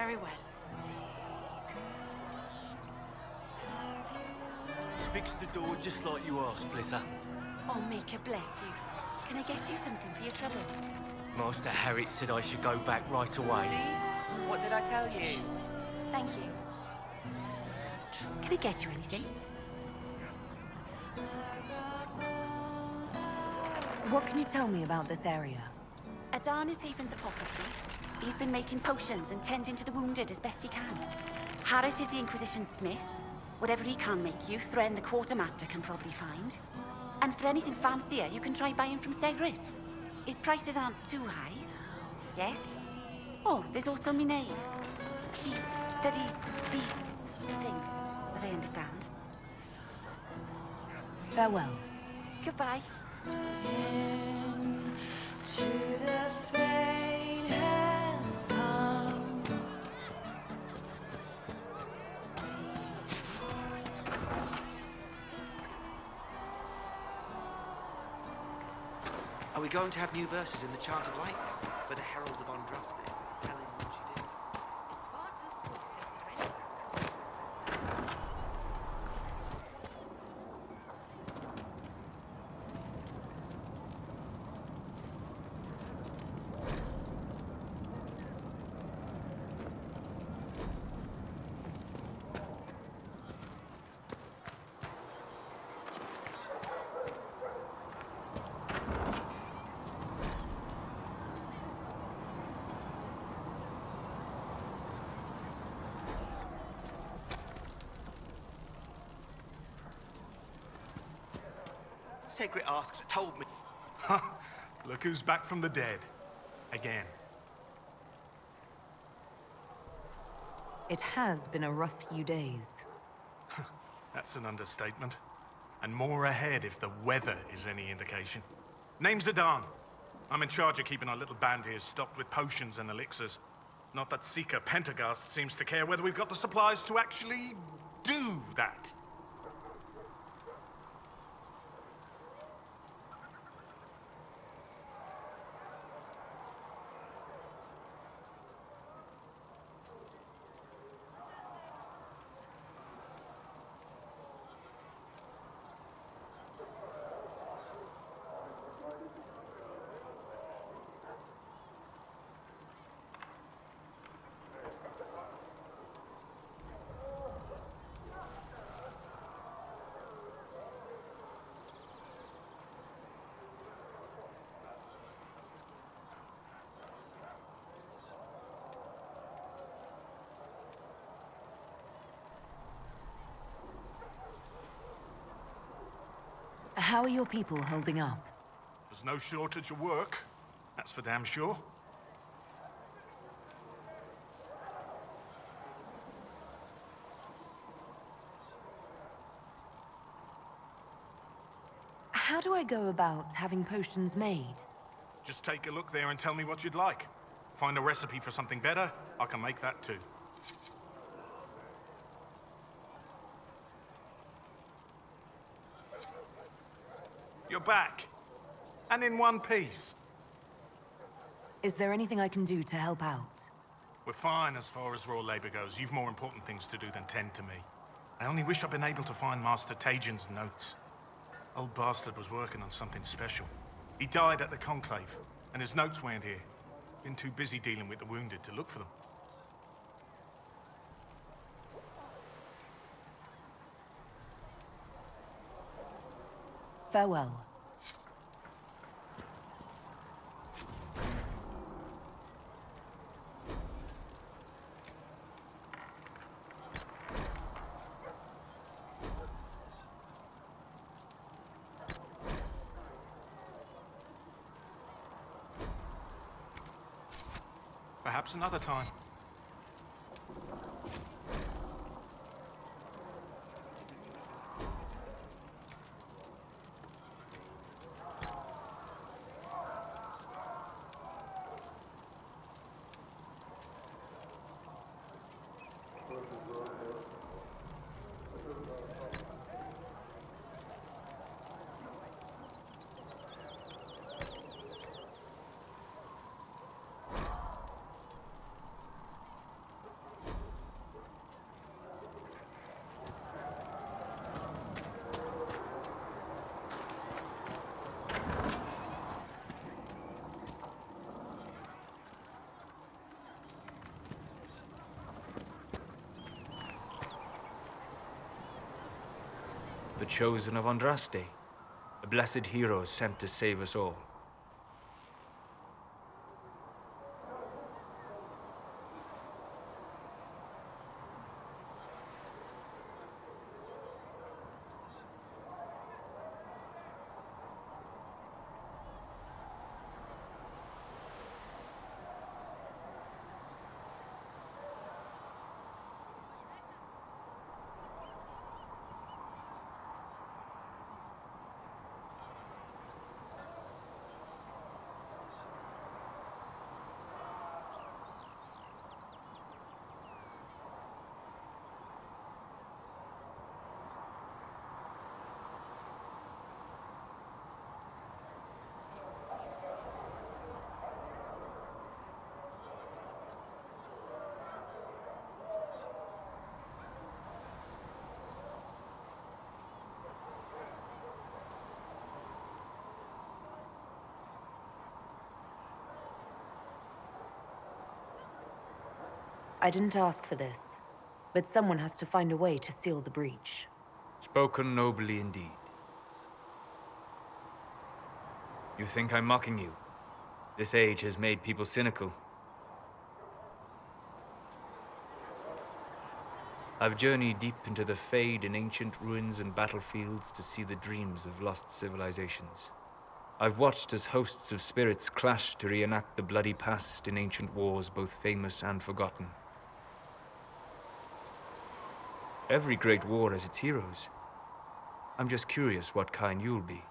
Very well. Fix the door just like you asked, Flitter. Oh, Maker bless you. Can I get you something for your trouble? Master Harriet said I should go back right away. See? What did I tell you? Thank you. Can I get you anything? What can you tell me about this area? Adan is Haven's apothecary. He's been making potions and tending to the wounded as best he can. Harriet is the Inquisition smith. Whatever he can make you, Thren the quartermaster can probably find. And for anything fancier, you can try buying from Segret. His prices aren't too high. Yet. Oh, there's also my knave. She studies beasts and things, as I understand. Farewell. Goodbye. To the fate has come. Are we going to have new verses in the Chant of Lightning for the Herald of Andraste? Telling what she did. Segret asked, told me. Look who's back from the dead. Again. It has been a rough few days. That's an understatement. And more ahead if the weather is any indication. Name's Adan. I'm in charge of keeping our little band here stocked with potions and elixirs. Not that Seeker Pentagast seems to care whether we've got the supplies to actually do that. How are your people holding up? There's no shortage of work. That's for damn sure. How do I go about having potions made? Just take a look there and tell me what you'd like. Find a recipe for something better, I can make that too. You're back. And in one piece. Is there anything I can do to help out? We're fine as far as raw labor goes. You've more important things to do than tend to me. I only wish I'd been able to find Master Tajin's notes. Old bastard was working on something special. He died at the Conclave, and his notes weren't here. Been too busy dealing with the wounded to look for them. Farewell. Perhaps another time. the chosen of Andraste, the blessed heroes sent to save us all. I didn't ask for this, but someone has to find a way to seal the breach. Spoken nobly indeed. You think I'm mocking you? This age has made people cynical. I've journeyed deep into the Fade in ancient ruins and battlefields to see the dreams of lost civilizations. I've watched as hosts of spirits clash to reenact the bloody past in ancient wars, both famous and forgotten. Every great war has its heroes. I'm just curious what kind you'll be.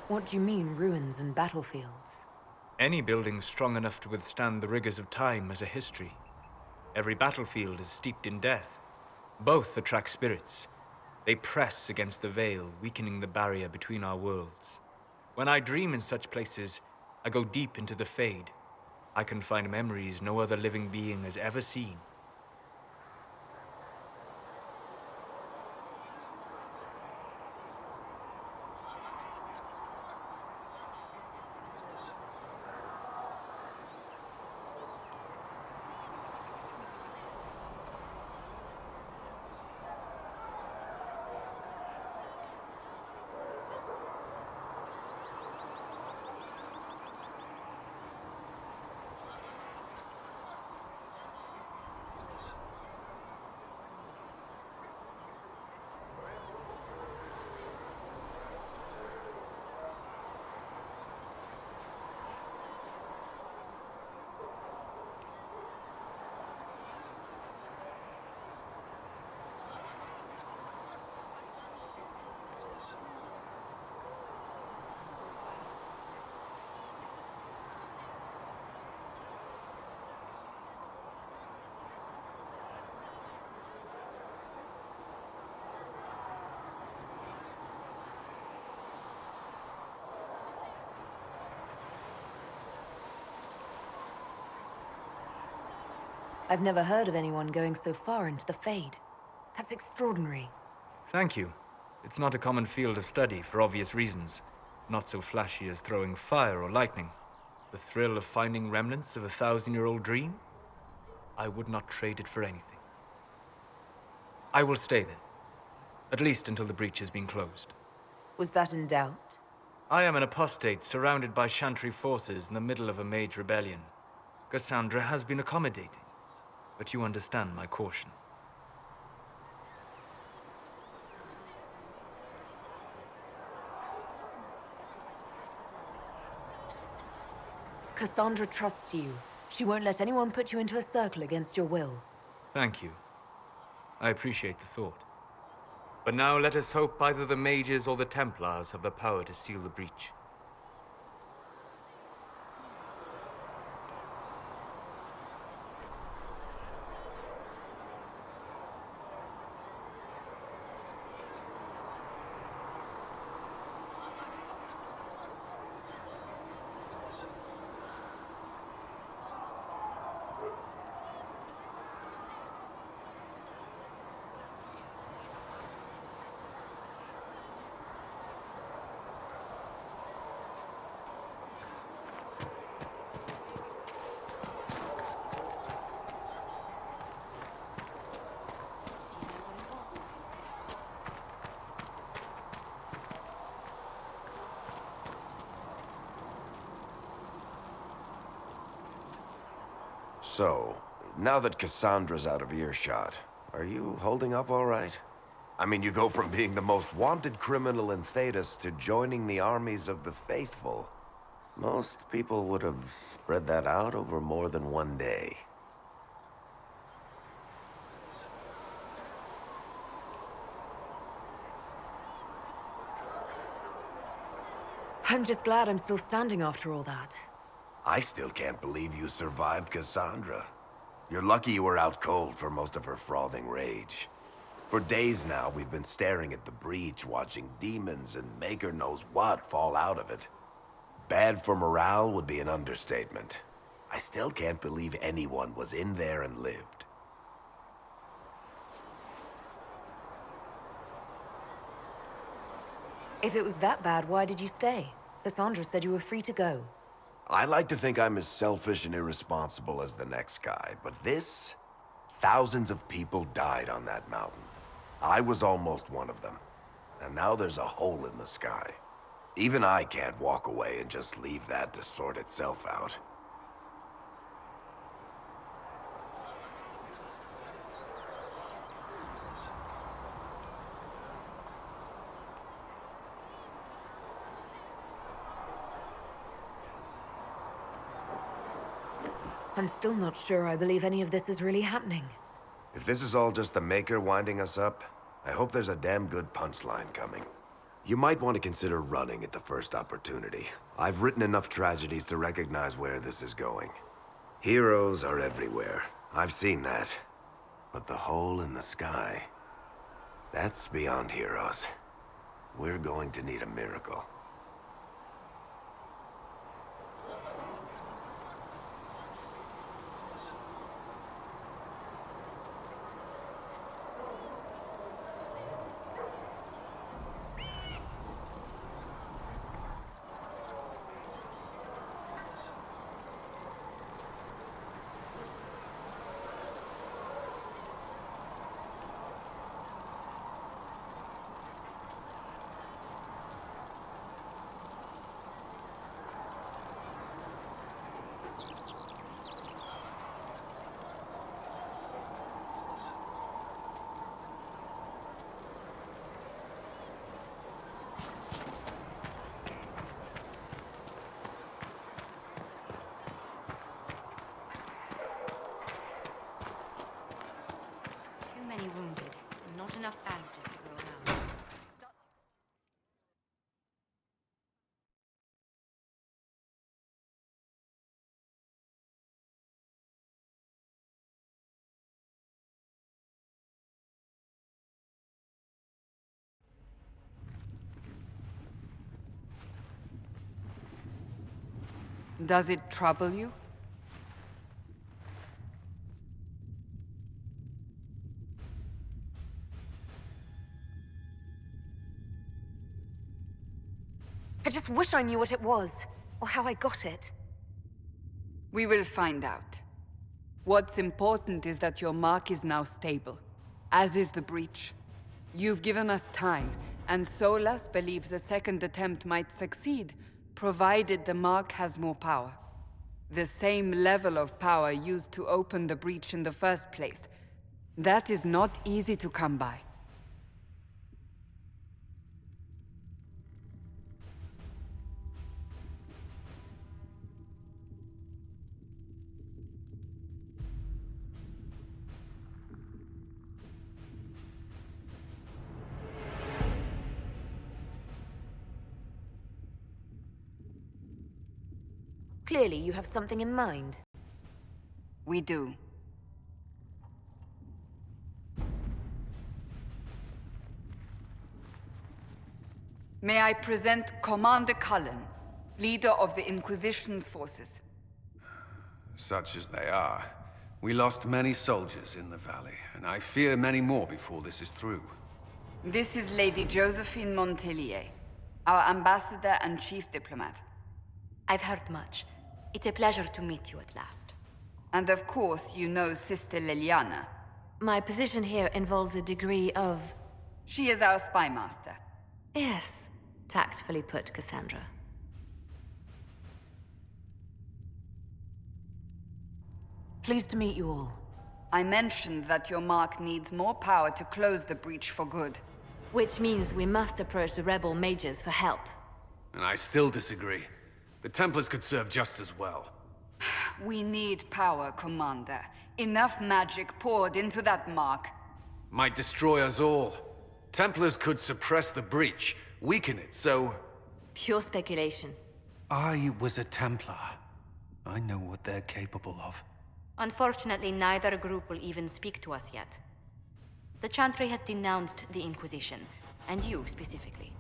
What do you mean, ruins and battlefields? Any building strong enough to withstand the rigors of time has a history. Every battlefield is steeped in death. Both attract spirits. They press against the veil, weakening the barrier between our worlds. When I dream in such places, I go deep into the Fade. I can find memories no other living being has ever seen. I've never heard of anyone going so far into the Fade. That's extraordinary. Thank you. It's not a common field of study for obvious reasons. Not so flashy as throwing fire or lightning. The thrill of finding remnants of a 1,000-year-old dream? I would not trade it for anything. I will stay there. At least until the breach has been closed. Was that in doubt? I am an apostate surrounded by Chantry forces in the middle of a mage rebellion. Cassandra has been accommodating, but you understand my caution. Cassandra trusts you. She won't let anyone put you into a circle against your will. Thank you. I appreciate the thought. But now let us hope either the mages or the Templars have the power to seal the breach. So, now that Cassandra's out of earshot, are you holding up all right? I mean, you go from being the most wanted criminal in Thedas to joining the armies of the faithful. Most people would have spread that out over more than one day. I'm just glad I'm still standing after all that. I still can't believe you survived Cassandra. You're lucky you were out cold for most of her frothing rage. For days now, we've been staring at the breach, watching demons and maker knows what fall out of it. Bad for morale would be an understatement. I still can't believe anyone was in there and lived. If it was that bad, why did you stay? Cassandra said you were free to go. I like to think I'm as selfish and irresponsible as the next guy, but this? Thousands of people died on that mountain. I was almost one of them. And now there's a hole in the sky. Even I can't walk away and just leave that to sort itself out. I'm still not sure I believe any of this is really happening. If this is all just the Maker winding us up, I hope there's a damn good punchline coming. You might want to consider running at the first opportunity. I've written enough tragedies to recognize where this is going. Heroes are everywhere. I've seen that. But the hole in the sky, that's beyond heroes. We're going to need a miracle. Too many wounded, and not enough bandages to go around. Does it trouble you? I just wish I knew what it was, or how I got it. We will find out. What's important is that your mark is now stable, as is the breach. You've given us time, and Solas believes a second attempt might succeed, provided the mark has more power. The same level of power used to open the breach in the first place. That is not easy to come by. Clearly, you have something in mind. We do. May I present Commander Cullen, leader of the Inquisition's forces. Such as they are. We lost many soldiers in the valley, and I fear many more before this is through. This is Lady Josephine Montelier, our ambassador and chief diplomat. I've heard much. It's a pleasure to meet you at last. And of course, you know Sister Liliana. My position here involves a degree of... She is our spy master. Yes, tactfully put, Cassandra. Pleased to meet you all. I mentioned that your mark needs more power to close the breach for good. Which means we must approach the rebel mages for help. And I still disagree. The Templars could serve just as well. We need power, Commander. Enough magic poured into that mark. Might destroy us all. Templars could suppress the breach, weaken it, so... Pure speculation. I was a Templar. I know what they're capable of. Unfortunately, neither group will even speak to us yet. The Chantry has denounced the Inquisition, and you specifically.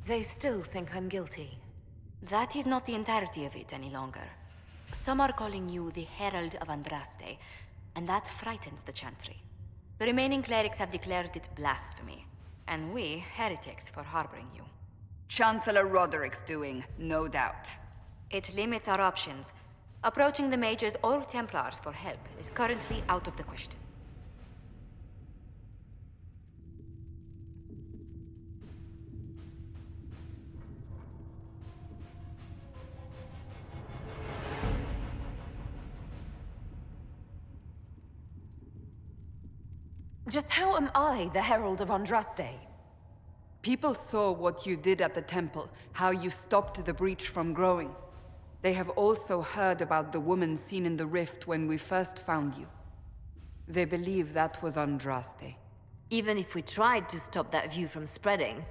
They still think I'm guilty. That is not the entirety of it any longer. Some are calling you the Herald of Andraste, and that frightens the Chantry. The remaining clerics have declared it blasphemy, and we, heretics, for harboring you. Chancellor Roderick's doing, no doubt. It limits our options. Approaching the mages or Templars for help is currently out of the question. Just how am I the Herald of Andraste? People saw what you did at the temple, how you stopped the breach from growing. They have also heard about the woman seen in the rift when we first found you. They believe that was Andraste. Even if we tried to stop that view from spreading.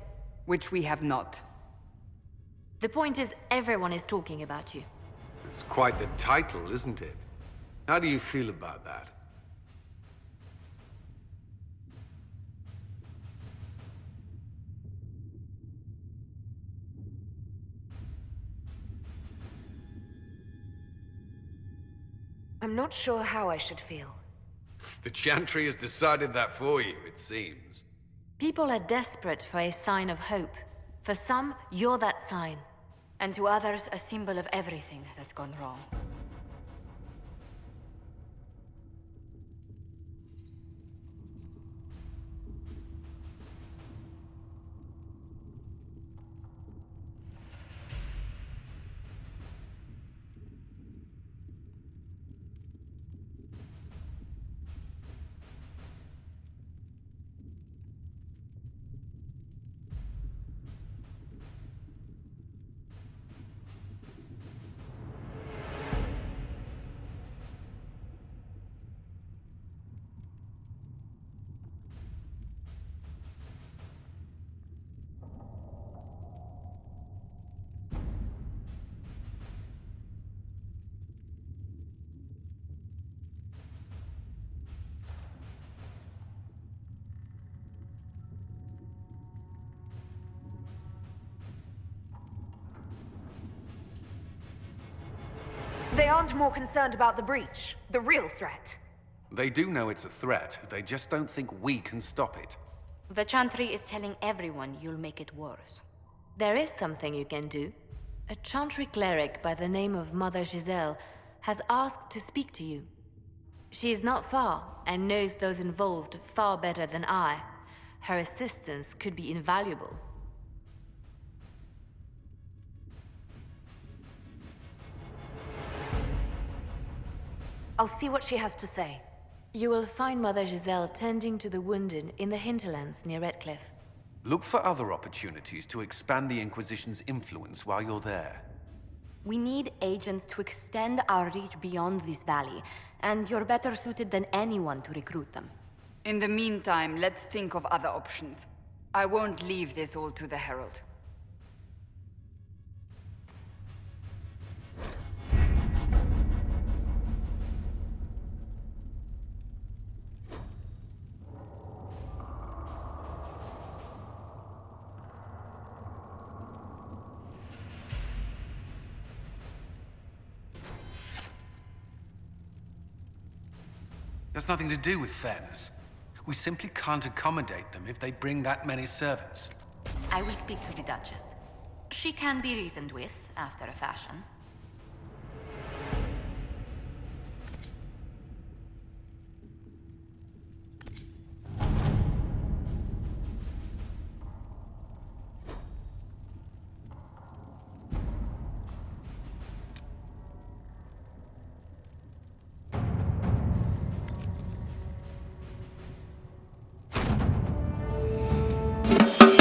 Which we have not. The point is, everyone is talking about you. It's quite the title, isn't it? How do you feel about that? I'm not sure how I should feel. The Chantry has decided that for you, it seems. People are desperate for a sign of hope. For some, you're that sign. And to others, a symbol of everything that's gone wrong. They aren't more concerned about the breach, the real threat. They do know it's a threat, they just don't think we can stop it. The Chantry is telling everyone you'll make it worse. There is something you can do. A Chantry cleric by the name of Mother Giselle has asked to speak to you. She is not far and knows those involved far better than I. Her assistance could be invaluable. I'll see what she has to say. You will find Mother Giselle tending to the wounded in the hinterlands near Redcliffe. Look for other opportunities to expand the Inquisition's influence while you're there. We need agents to extend our reach beyond this valley, and you're better suited than anyone to recruit them. In the meantime, let's think of other options. I won't leave this all to the Herald. That's nothing to do with fairness. We simply can't accommodate them if they bring that many servants. I will speak to the Duchess. She can be reasoned with, after a fashion. you.